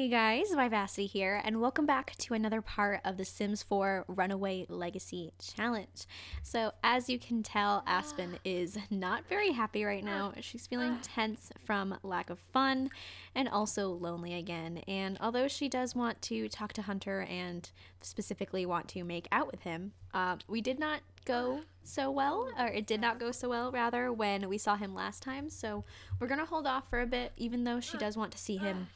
Hey guys, Vivacity here, and welcome back to another part of the Sims 4 Runaway Legacy Challenge. So, as you can tell, Aspen is not very happy right now. She's feeling tense from lack of fun and also lonely again. And although she does want to talk to Hunter and specifically want to make out with him, we did not go so well, or it did not go so well rather, when we saw him last time. So, we're gonna hold off for a bit, even though she does want to see him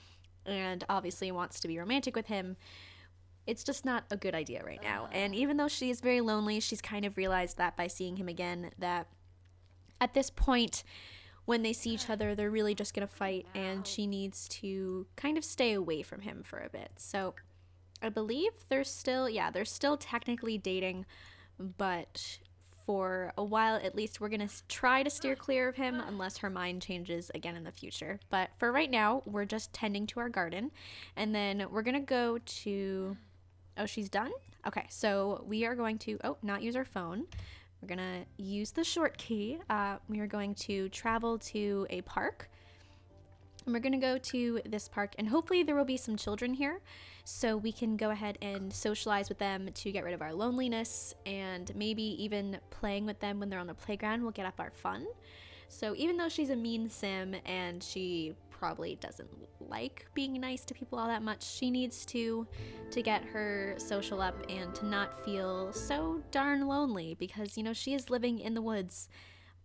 and obviously wants to be romantic with him. It's just not a good idea right now. And even though she is very lonely, she's kind of realized that by seeing him again, that at this point, when they see each other, they're really just gonna fight, and she needs to kind of stay away from him for a bit. So I believe they're still technically dating, but for a while at least we're gonna try to steer clear of him unless her mind changes again in the future. But for right now, we're just tending to our garden, and then we're gonna go to, oh, she's done? Okay, so we are going to, not use our phone. We're gonna use the short key. We are going to travel to a park, and we're gonna go to this park, and hopefully there will be some children here so we can go ahead and socialize with them to get rid of our loneliness, and maybe even playing with them when they're on the playground will get up our fun. So even though she's a mean sim and she probably doesn't like being nice to people all that much, she needs to get her social up and to not feel so darn lonely, because, you know, she is living in the woods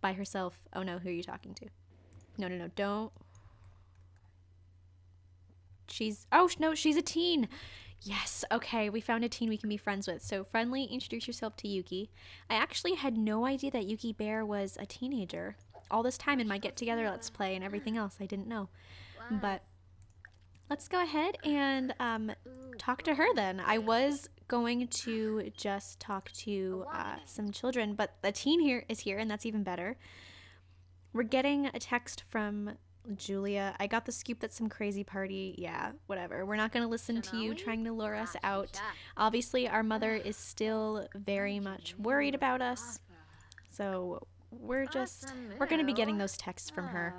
by herself. Oh no, who are you talking to? No, don't. Oh no, she's a teen. Yes, okay, we found a teen we can be friends with. So friendly, introduce yourself to Yuki. I actually had no idea that Yuki Bear was a teenager. All this time in my get together let's play and everything else, I didn't know. But let's go ahead and talk to her then. I was going to just talk to some children, but the teen here is here, and that's even better. We're getting a text from Julia. I got the scoop that some crazy party. Yeah, whatever. We're not going to listen to you trying to lure us out. Obviously, our mother is still very much worried about us. So we're going to be getting those texts from her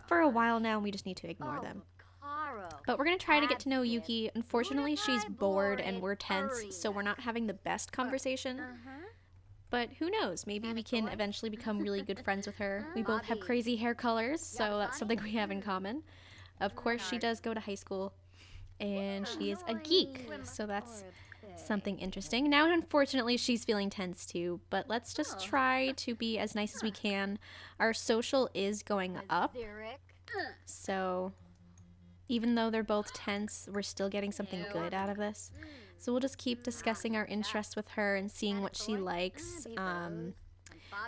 for a while now, and we just need to ignore them. But we're going to try to get to know Yuki. Unfortunately, she's bored and we're tense, so we're not having the best conversation. But who knows, maybe we can eventually become really good friends with her. We both have crazy hair colors, so that's something we have in common. Of course, she does go to high school, and she is a geek, so that's something interesting. Now, unfortunately, she's feeling tense too, but let's just try to be as nice as we can. Our social is going up, so even though they're both tense, we're still getting something good out of this. So we'll just keep discussing our interests with her and seeing what she likes.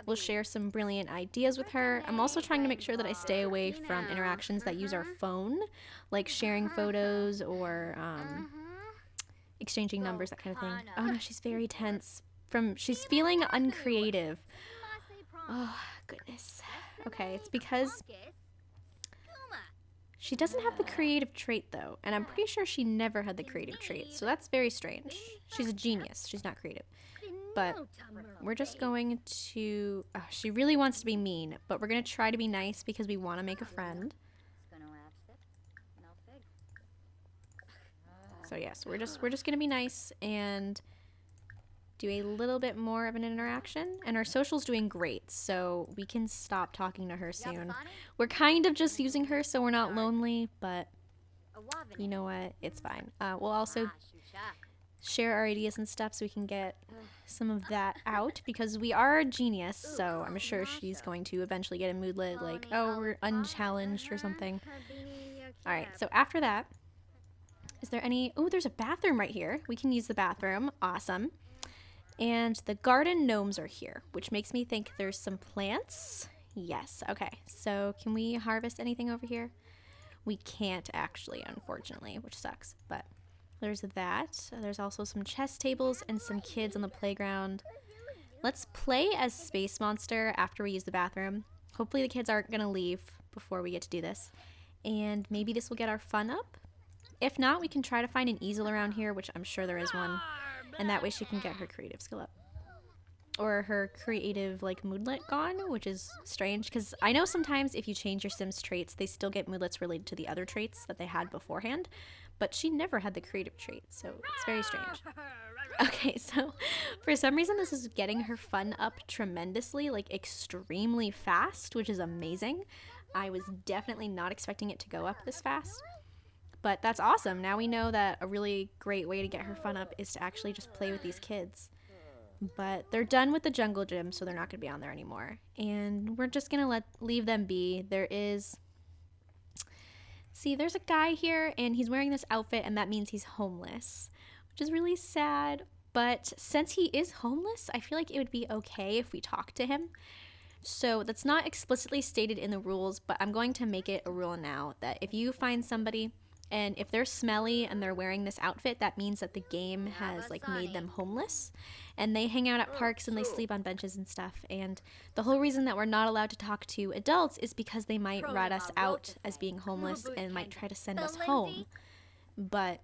We'll share some brilliant ideas with her. I'm also trying to make sure that I stay away from interactions that use our phone, like sharing photos or exchanging numbers, that kind of thing. Oh no, she's very tense. She's feeling uncreative. Oh, goodness. Okay, it's because she doesn't have the creative trait, though, and I'm pretty sure she never had the creative trait, so that's very strange. She's a genius. She's not creative. But we're just going to... Oh, she really wants to be mean, but we're going to try to be nice because we want to make a friend. So yes, we're just going to be nice and do a little bit more of an interaction, and our social's doing great, so we can stop talking to her soon. We're kind of just using her so we're not lonely, but you know what, it's fine. We'll also share our ideas and stuff so we can get some of that out, because we are a genius, so I'm sure she's going to eventually get a moodlet like, oh, we're unchallenged or something. Alright, so after that, is there any... Oh, there's a bathroom right here. We can use the bathroom. Awesome. And the garden gnomes are here, which makes me think there's some plants. Yes, okay. So can we harvest anything over here? We can't actually, unfortunately, which sucks. But there's that. There's also some chess tables and some kids on the playground. Let's play as Space Monster after we use the bathroom. Hopefully the kids aren't going to leave before we get to do this. And maybe this will get our fun up. If not, we can try to find an easel around here, which I'm sure there is one. And that way she can get her creative skill up. or her creative like moodlet gone, which is strange because I know sometimes if you change your Sims traits, they still get moodlets related to the other traits that they had beforehand, but she never had the creative trait, so it's very strange. Okay, so for some reason this is getting her fun up tremendously, like extremely fast, which is amazing. I was definitely not expecting it to go up this fast, but that's awesome. Now we know that a really great way to get her fun up is to actually just play with these kids. But they're done with the jungle gym, so they're not going to be on there anymore. And we're just going to leave them be. There's a guy here, and he's wearing this outfit, and that means he's homeless, which is really sad. But since he is homeless, I feel like it would be okay if we talk to him. So that's not explicitly stated in the rules, but I'm going to make it a rule now that if you find somebody and if they're smelly and they're wearing this outfit, that means that the game has like made them homeless, and they hang out at parks and they sleep on benches and stuff. And the whole reason that we're not allowed to talk to adults is because they might rat us out as being homeless and might try to send us home. But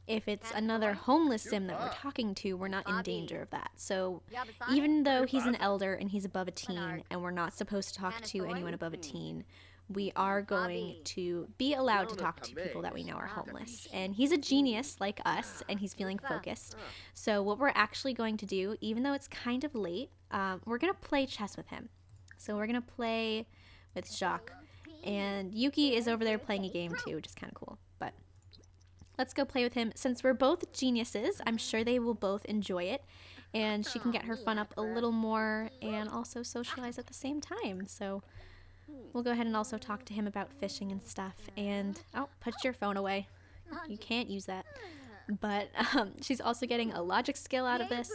if it's another homeless sim that we're talking to, we're not in danger of that. So even though he's an elder and he's above a teen and we're not supposed to talk to anyone above a teen, we are going to be allowed to talk to people that we know are homeless. And he's a genius like us, and he's feeling focused. So what we're actually going to do, even though it's kind of late, we're going to play chess with him. So we're going to play with Jacques. And Yuki is over there playing a game too, which is kind of cool. But let's go play with him. Since we're both geniuses, I'm sure they will both enjoy it. And she can get her fun up a little more and also socialize at the same time. So we'll go ahead and also talk to him about fishing and stuff. And, oh, put your phone away. You can't use that. But she's also getting a logic skill out of this,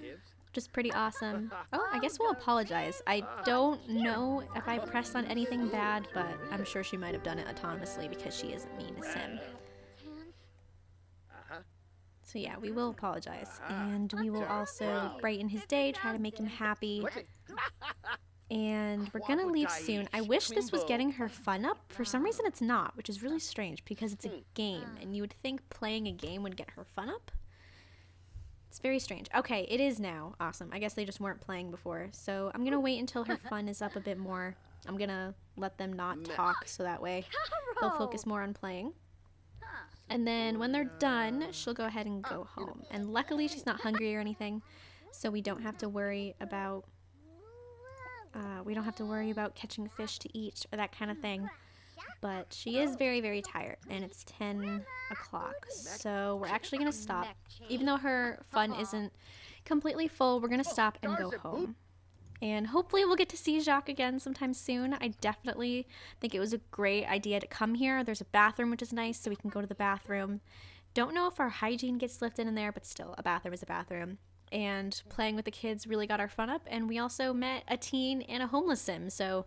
which is pretty awesome. Oh, I guess we'll apologize. I don't know if I pressed on anything bad, but I'm sure she might have done it autonomously because she isn't mean to Sim. So yeah, we will apologize. And we will also brighten his day, try to make him happy. And we're gonna leave soon. I wish this was getting her fun up. For some reason it's not, which is really strange because it's a game, and you would think playing a game would get her fun up. It's very strange. Okay, it is now. Awesome. I guess they just weren't playing before. So I'm gonna wait until her fun is up a bit more. I'm gonna let them not talk so that way they'll focus more on playing. And then when they're done, she'll go ahead and go home. And luckily she's not hungry or anything, so we don't have to worry about catching fish to eat or that kind of thing. But she is very, very tired, and it's 10 o'clock. So we're actually going to stop. Even though her fun isn't completely full, we're going to stop and go home. And hopefully we'll get to see Jacques again sometime soon. I definitely think it was a great idea to come here. There's a bathroom, which is nice, so we can go to the bathroom. Don't know if our hygiene gets lifted in there, but still, a bathroom is a bathroom. And playing with the kids really got our fun up. And we also met a teen and a homeless sim. So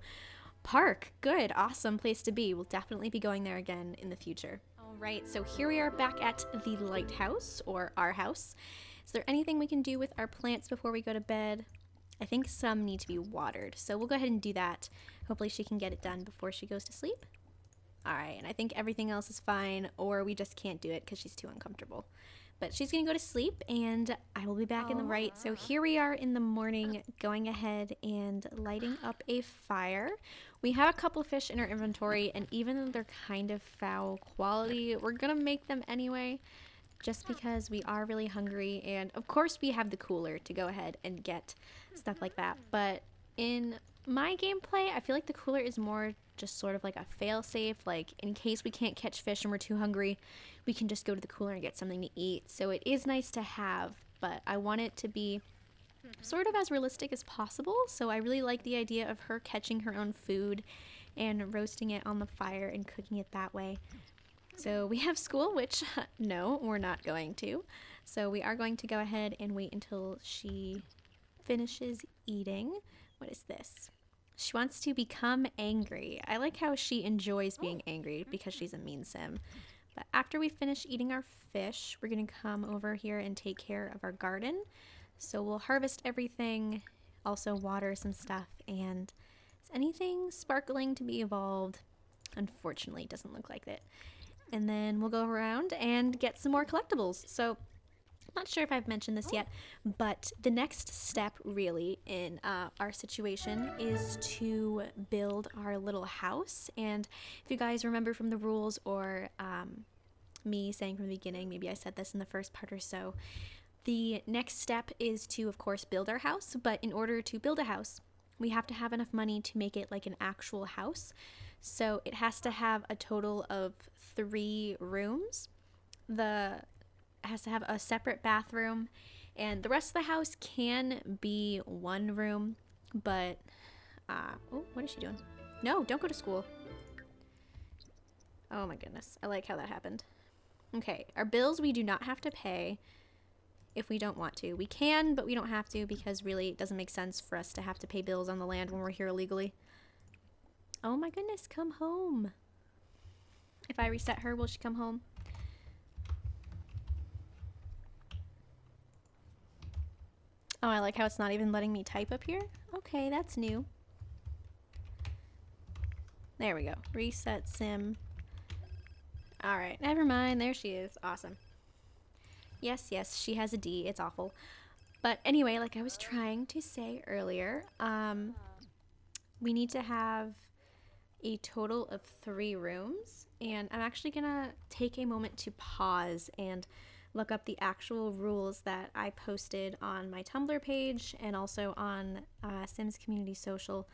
park, good, awesome place to be. We'll definitely be going there again in the future. All right, so here we are back at the lighthouse, or our house. Is there anything we can do with our plants before we go to bed? I think some need to be watered. So we'll go ahead and do that. Hopefully she can get it done before she goes to sleep. All right, and I think everything else is fine, or we just can't do it because she's too uncomfortable. But she's going to go to sleep, and I will be back in the right. So here we are in the morning, going ahead and lighting up a fire. We have a couple of fish in our inventory, and even though they're kind of foul quality, we're going to make them anyway, just because we are really hungry. And of course we have the cooler to go ahead and get stuff like that. But in my gameplay, I feel like the cooler is more just sort of like a fail-safe, like in case we can't catch fish and we're too hungry, we can just go to the cooler and get something to eat. So it is nice to have, but I want it to be sort of as realistic as possible. So I really like the idea of her catching her own food and roasting it on the fire and cooking it that way. So we have school, which no, we're not going to. So we are going to go ahead and wait until she finishes eating. What is this? She wants to become angry. I like how she enjoys being angry because she's a mean sim. But after we finish eating our fish, we're going to come over here and take care of our garden. So we'll harvest everything, also water some stuff, and is anything sparkling to be evolved? Unfortunately, it doesn't look like it. And then we'll go around and get some more collectibles. So Not sure if I've mentioned this yet, but the next step really in our situation is to build our little house. And if you guys remember from the rules, or me saying from the beginning, maybe I said this in the first part or so, the next step is to, of course, build our house. But in order to build a house, we have to have enough money to make it like an actual house. So it has to have a total of 3 rooms. It has to have a separate bathroom, and the rest of the house can be 1 room, but oh, what is she doing? No, don't go to school. Oh my goodness, I like how that happened. Okay, our bills we do not have to pay if we don't want to. We can, but we don't have to, because really it doesn't make sense for us to have to pay bills on the land when we're here illegally. Oh my goodness, come home. If I reset her, will she come home? Oh, I like how it's not even letting me type up here. Okay, that's new. There we go. Reset sim. Alright, never mind. There she is. Awesome. Yes, yes, she has a D. It's awful. But anyway, like I was trying to say earlier, we need to have a total of 3 rooms. And I'm actually going to take a moment to pause and look up the actual rules that I posted on my Tumblr page and also on SimsCommunitySocial,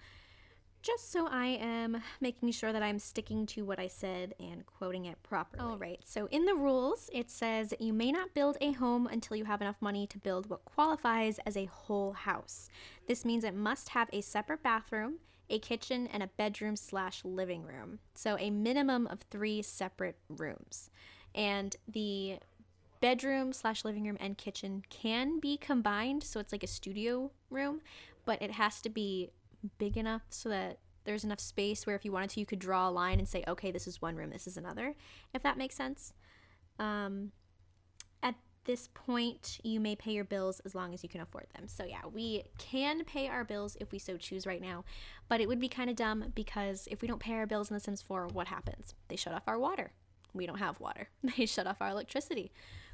just so I am making sure that I'm sticking to what I said and quoting it properly. Alright, so in the rules it says you may not build a home until you have enough money to build what qualifies as a whole house. This means it must have a separate bathroom, a kitchen, and a bedroom/living room. So a minimum of 3 separate rooms. And the bedroom/living room and kitchen can be combined, so it's like a studio room, but it has to be big enough so that there's enough space where if you wanted to, you could draw a line and say, okay, this is one room, this is another, if that makes sense. At this point, you may pay your bills as long as you can afford them. So yeah, we can pay our bills if we so choose right now, but it would be kind of dumb, because if we don't pay our bills in The Sims 4, what happens? They shut off our water. We don't have water. They shut off our electricity.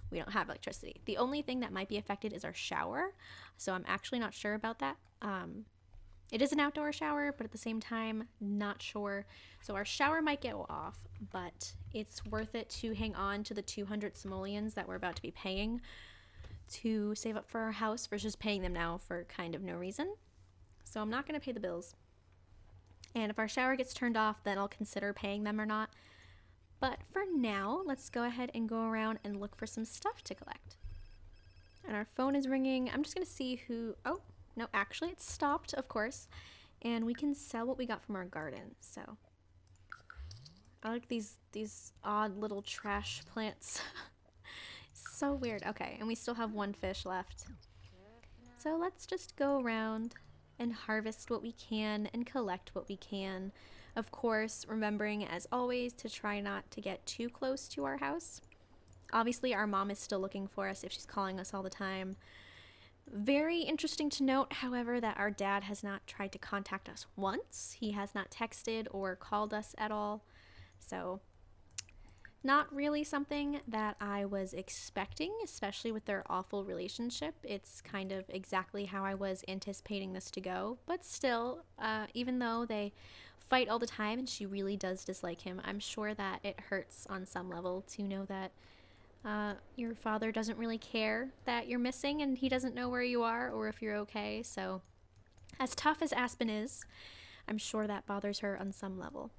We don't have electricity. The only thing that might be affected is our shower, so I'm actually not sure about that. It is an outdoor shower, but at the same time, not sure. So our shower might go off, but it's worth it to hang on to the 200 simoleons that we're about to be paying to save up for our house versus paying them now for kind of no reason. So I'm not going to pay the bills. And if our shower gets turned off, then I'll consider paying them or not. But for now, let's go ahead and go around and look for some stuff to collect. And our phone is ringing. I'm just going to see who... Oh, no, actually it stopped, of course. And we can sell what we got from our garden. So I like these odd little trash plants. So weird. Okay, and we still have 1 fish left. So let's just go around and harvest what we can and collect what we can. Of course, remembering, as always, to try not to get too close to our house. Obviously, our mom is still looking for us if she's calling us all the time. Very interesting to note, however, that our dad has not tried to contact us once. He has not texted or called us at all. So, not really something that I was expecting, especially with their awful relationship. It's kind of exactly how I was anticipating this to go. But still, even though they fight all the time and she really does dislike him, I'm sure that it hurts on some level to know that your father doesn't really care that you're missing and he doesn't know where you are or if you're okay. So as tough as Aspen is, I'm sure that bothers her on some level.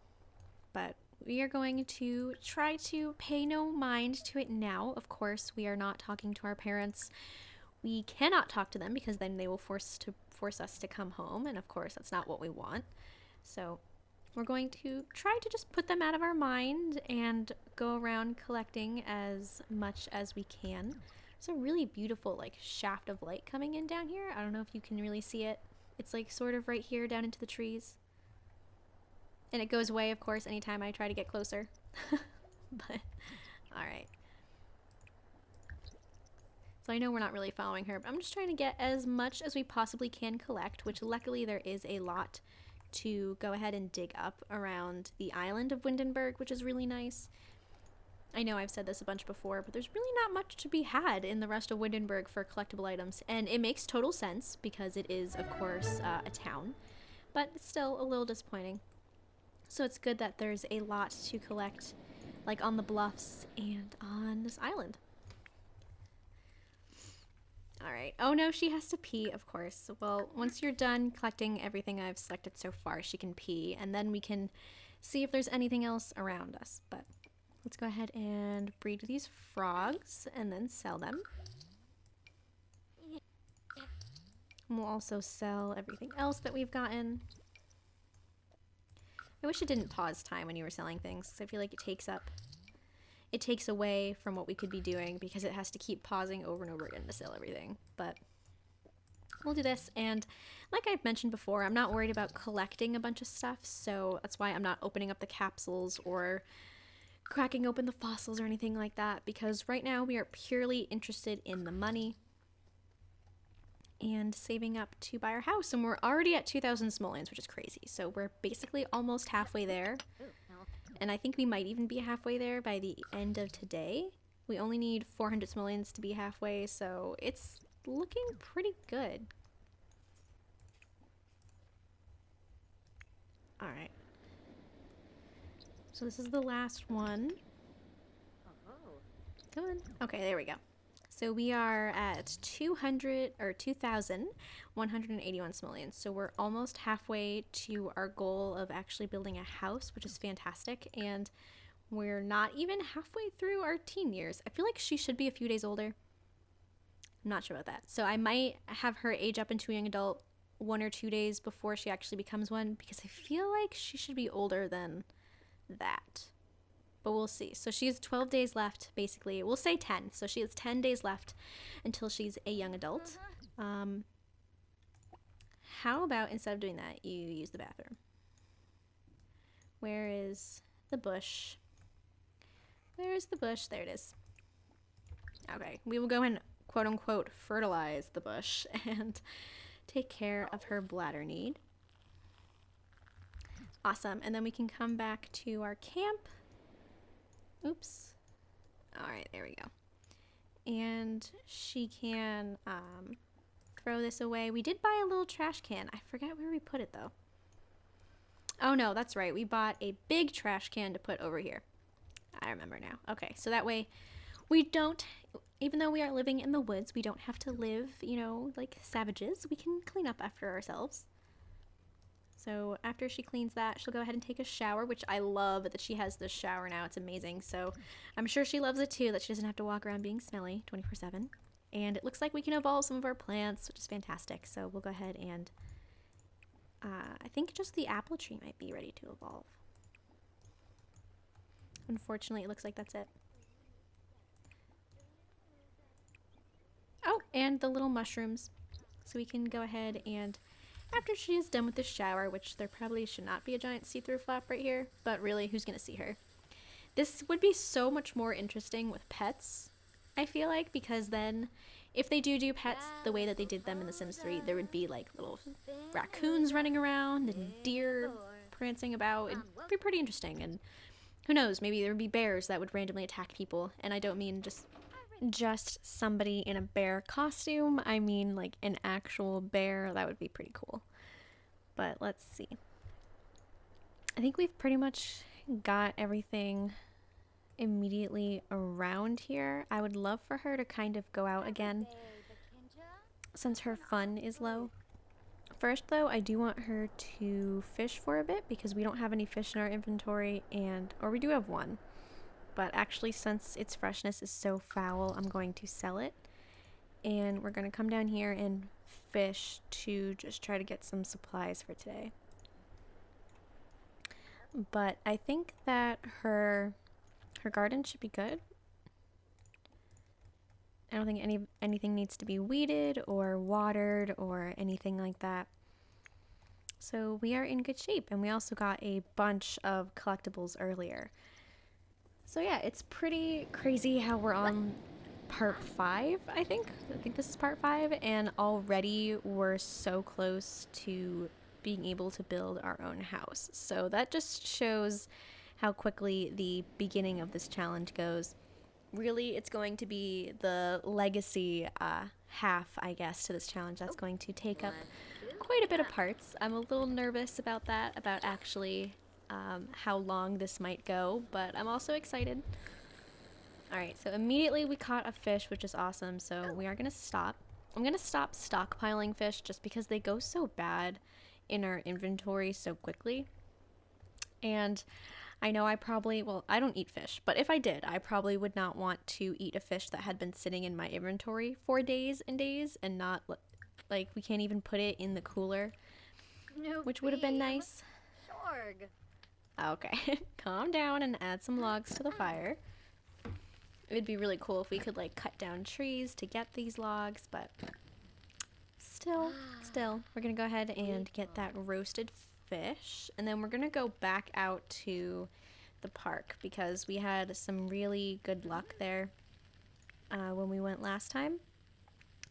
But we are going to try to pay no mind to it now. Of course, we are not talking to our parents. We cannot talk to them because then they will force us to come home, and of course that's not what we want. So we're going to try to just put them out of our mind and go around collecting as much as we can. There's a really beautiful like shaft of light coming in down here. I don't know if you can really see it. It's like sort of right here down into the trees. And it goes away, of course, anytime I try to get closer. But, alright. So I know we're not really following her, but I'm just trying to get as much as we possibly can collect, which luckily there is a lot to go ahead and dig up around the island of Windenburg, which is really nice. I know I've said this a bunch before, but there's really not much to be had in the rest of Windenburg for collectible items, and it makes total sense because it is, of course, a town, but it's still a little disappointing. So it's good that there's a lot to collect, like on the bluffs and on this island. Alright. Oh no, she has to pee, of course. Well, once you're done collecting everything I've selected so far, she can pee, and then we can see if there's anything else around us. But let's go ahead and breed these frogs and then sell them. And we'll also sell everything else that we've gotten. I wish it didn't pause time when you were selling things, because I feel like it takes away from what we could be doing because it has to keep pausing over and over again to sell everything. But we'll do this, and like I've mentioned before, I'm not worried about collecting a bunch of stuff, so that's why I'm not opening up the capsules or cracking open the fossils or anything like that, because right now we are purely interested in the money and saving up to buy our house, and we're already at 2,000 simoleons, which is crazy. So we're basically almost halfway there, and I think we might even be halfway there by the end of today. We only need 400 simoleons to be halfway, so it's looking pretty good. Alright. So this is the last one. Come on. Okay, there we go. So we are at 2,181 simoleons. So we're almost halfway to our goal of actually building a house, which is fantastic. And we're not even halfway through our teen years. I feel like she should be a few days older. I'm not sure about that. So I might have her age up into a young adult 1 or 2 days before she actually becomes one, because I feel like she should be older than that. But we'll see. So she has 12 days left, basically. We'll say 10. So she has 10 days left until she's a young adult. How about instead of doing that, you use the bathroom? Where is the bush? Where's the bush? There it is. Okay, we will go and quote-unquote fertilize the bush and take care of her bladder need. Awesome. And then we can come back to our camp. Oops. Alright, there we go. And she can throw this away. We did buy a little trash can. I forgot where we put it though. Oh no, that's right. We bought a big trash can to put over here. I remember now. Okay, so that way we don't, even though we are living in the woods, we don't have to live, you know, like savages. We can clean up after ourselves. So after she cleans that, she'll go ahead and take a shower, which I love that she has this shower now. It's amazing. So I'm sure she loves it too, that she doesn't have to walk around being smelly 24/7. And it looks like we can evolve some of our plants, which is fantastic. So we'll go ahead and I think just the apple tree might be ready to evolve. Unfortunately, it looks like that's it. Oh, and the little mushrooms. So we can go ahead and, after she is done with the shower, which there probably should not be a giant see-through flap right here, but really, who's going to see her? This would be so much more interesting with pets, I feel like, because then if they do pets the way that they did them in The Sims 3, there would be like little raccoons running around and deer prancing about. It'd be pretty interesting, and who knows, maybe there would be bears that would randomly attack people, and I don't mean just somebody in a bear costume. I mean like an actual bear. That would be pretty cool. But let's see. I think we've pretty much got everything immediately around here. I would love for her to kind of go out again since her fun is low. First though, I do want her to fish for a bit because we don't have any fish in our inventory, or we do have one. But actually, since its freshness is so foul, I'm going to sell it. And we're going to come down here and fish to just try to get some supplies for today. But I think that her garden should be good. I don't think anything needs to be weeded or watered or anything like that. So we are in good shape. And we also got a bunch of collectibles earlier. So yeah, it's pretty crazy how we're on part 5, I think. I think this is part 5, and already we're so close to being able to build our own house. So that just shows how quickly the beginning of this challenge goes. Really, it's going to be the legacy half, I guess, to this challenge that's going to take up quite a bit of parts. I'm a little nervous about that, about actually how long this might go, but I'm also excited. Alright, so immediately we caught a fish, which is awesome, so we are going to stop. I'm going to stop stockpiling fish just because they go so bad in our inventory so quickly. And I know I probably, well, I don't eat fish, but if I did, I probably would not want to eat a fish that had been sitting in my inventory for days and days and not, like, we can't even put it in the cooler, which would have been nice. Okay, calm down and add some logs to the fire. It would be really cool if we could, like, cut down trees to get these logs, but still, we're gonna go ahead and get that roasted fish, and then we're gonna go back out to the park because we had some really good luck there when we went last time.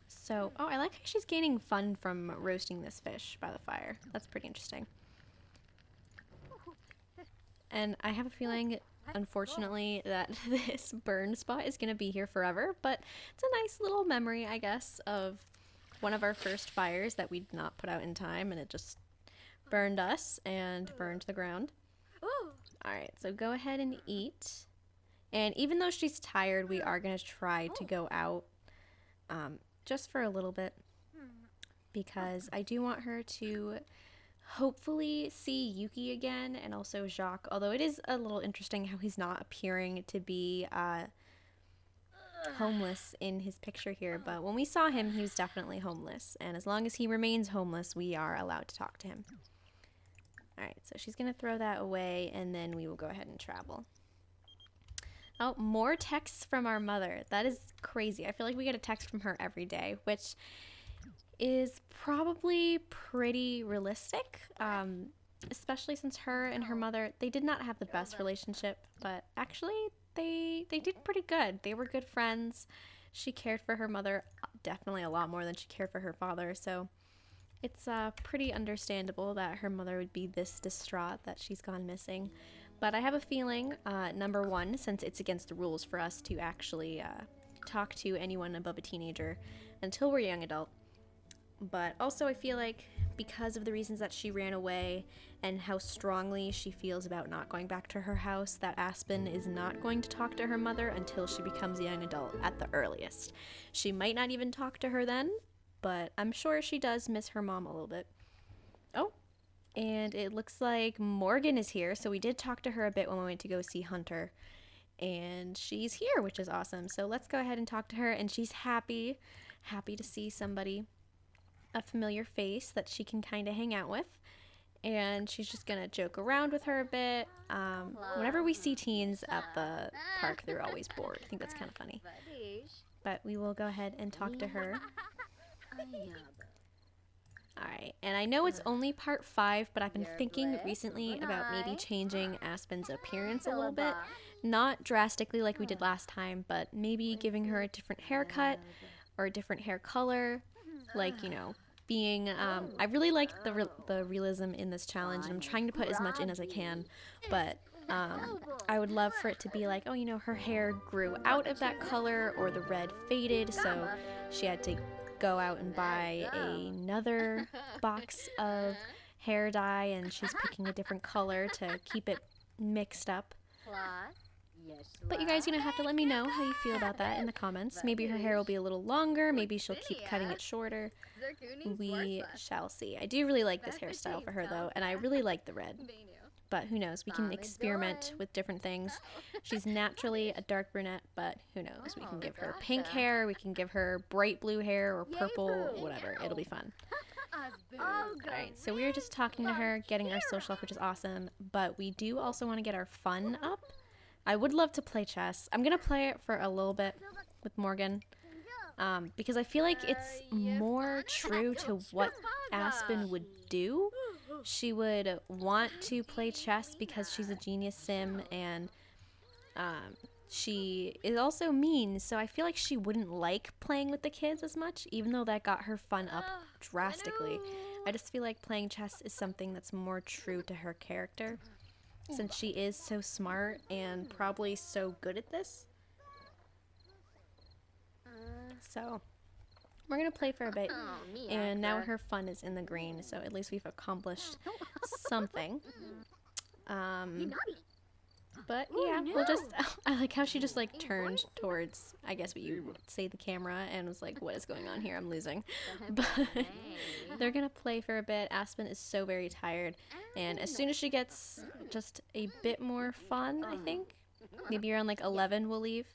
So, oh, I like how she's gaining fun from roasting this fish by the fire. That's pretty interesting. And I have a feeling, unfortunately, that this burn spot is gonna be here forever, but it's a nice little memory, I guess, of one of our first fires that we did not put out in time, and it just burned us and burned the ground. Alright, so go ahead and eat. And even though she's tired, we are going to try to go out just for a little bit, because I do want her to hopefully see Yuki again, and also Jacques, although it is a little interesting how he's not appearing to be homeless in his picture here, but when we saw him, he was definitely homeless, and as long as he remains homeless, we are allowed to talk to him. Alright, so she's going to throw that away, and then we will go ahead and travel. Oh, more texts from our mother. That is crazy. I feel like we get a text from her every day, which is probably pretty realistic, especially since her and her mother, they did not have the best relationship, but actually they did pretty good. They were good friends. She cared for her mother definitely a lot more than she cared for her father, so it's pretty understandable that her mother would be this distraught that she's gone missing. But I have a feeling, number one, since it's against the rules for us to actually talk to anyone above a teenager until we're young adult, but also I feel like because of the reasons that she ran away and how strongly she feels about not going back to her house, that Aspen is not going to talk to her mother until she becomes a young adult at the earliest. She might not even talk to her then, but I'm sure she does miss her mom a little bit. Oh, and it looks like Morgan is here, so we did talk to her a bit when we went to go see Hunter, and she's here, which is awesome. So let's go ahead and talk to her, and she's happy to see somebody, a familiar face that she can kind of hang out with, and she's just gonna joke around with her a bit. Whenever we see teens at the park, they're always bored. I think that's kind of funny, but we will go ahead and talk to her. Alright, and I know it's only part 5, but I've been thinking recently about maybe changing Aspen's appearance a little bit. Not drastically like we did last time, but maybe giving her a different haircut or a different hair color. Like, you know, being, I really like the realism in this challenge, and I'm trying to put as much in as I can, but I would love for it to be like, oh, you know, her hair grew out of that color, or the red faded, so she had to go out and buy another box of hair dye, and she's picking a different color to keep it mixed up. But you guys are gonna have to let me know how you feel about that in the comments. Maybe her hair will be a little longer, maybe she'll keep cutting it shorter. We shall see. I do really like this hairstyle for her though, and I really like the red. But who knows, we can experiment with different things. She's naturally a dark brunette, but who knows, we can give her pink hair, we can give her bright blue hair or purple, whatever, it'll be fun. Alright, so we were just talking to her, getting our social up, which is awesome, but we do also want to get our fun up. I would love to play chess. I'm gonna play it for a little bit with Morgan, because I feel like it's more true to what Aspen would do. She would want to play chess because she's a genius sim, and she is also mean, so I feel like she wouldn't like playing with the kids as much, even though that got her fun up drastically. I just feel like playing chess is something that's more true to her character. since she is so smart and probably so good at this. So we're gonna play for a bit, and now her fun is in the green, so at least we've accomplished something. But yeah, we'll just, I like how she just like turned towards, I guess what you would say, the camera, and was like, what is going on here? I'm losing. But they're gonna play for a bit. Aspen is so very tired, and as soon as she gets just a bit more fun, I think, maybe around like 11 we'll leave.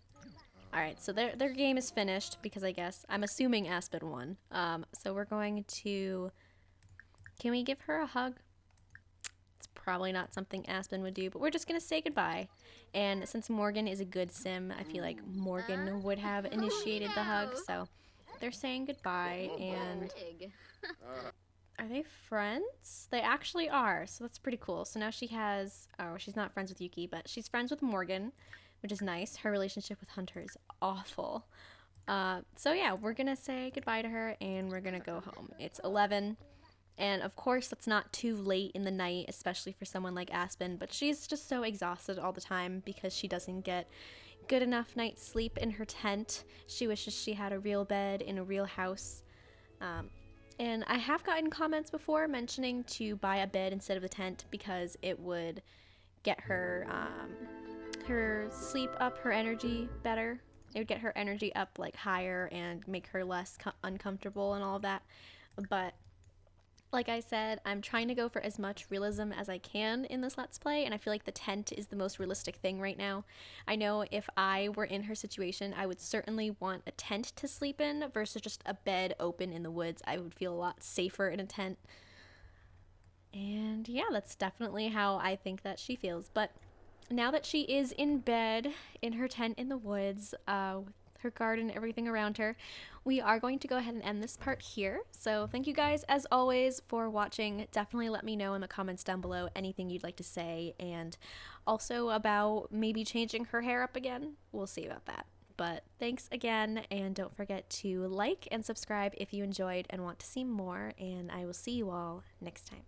Alright, so their game is finished, because I guess, I'm assuming Aspen won. So we're going to, can we give her a hug? Probably not something Aspen would do, but we're just gonna say goodbye. And since Morgan is a good sim, I feel like Morgan would have initiated the hug, so they're saying goodbye. And are they friends? They actually are, so that's pretty cool. So now she has, oh, she's not friends with Yuki, but she's friends with Morgan, which is nice. Her relationship with Hunter is awful. So yeah, we're gonna say goodbye to her, and we're gonna go home. It's 11. And of course, that's not too late in the night, especially for someone like Aspen, but she's just so exhausted all the time because she doesn't get good enough night's sleep in her tent. She wishes she had a real bed in a real house. And I have gotten comments before mentioning to buy a bed instead of a tent because it would get her, her sleep up, her energy better. It would get her energy up like higher and make her less uncomfortable and all of that. But like I said, I'm trying to go for as much realism as I can in this Let's Play, and I feel like the tent is the most realistic thing right now. I know if I were in her situation, I would certainly want a tent to sleep in versus just a bed open in the woods. I would feel a lot safer in a tent. And yeah, that's definitely how I think that she feels. But now that she is in bed in her tent in the woods, with her garden, everything around her, we are going to go ahead and end this part here. So thank you guys as always for watching. Definitely let me know in the comments down below anything you'd like to say, and also about maybe changing her hair up again. We'll see about that. But thanks again, and don't forget to like and subscribe if you enjoyed and want to see more, and I will see you all next time.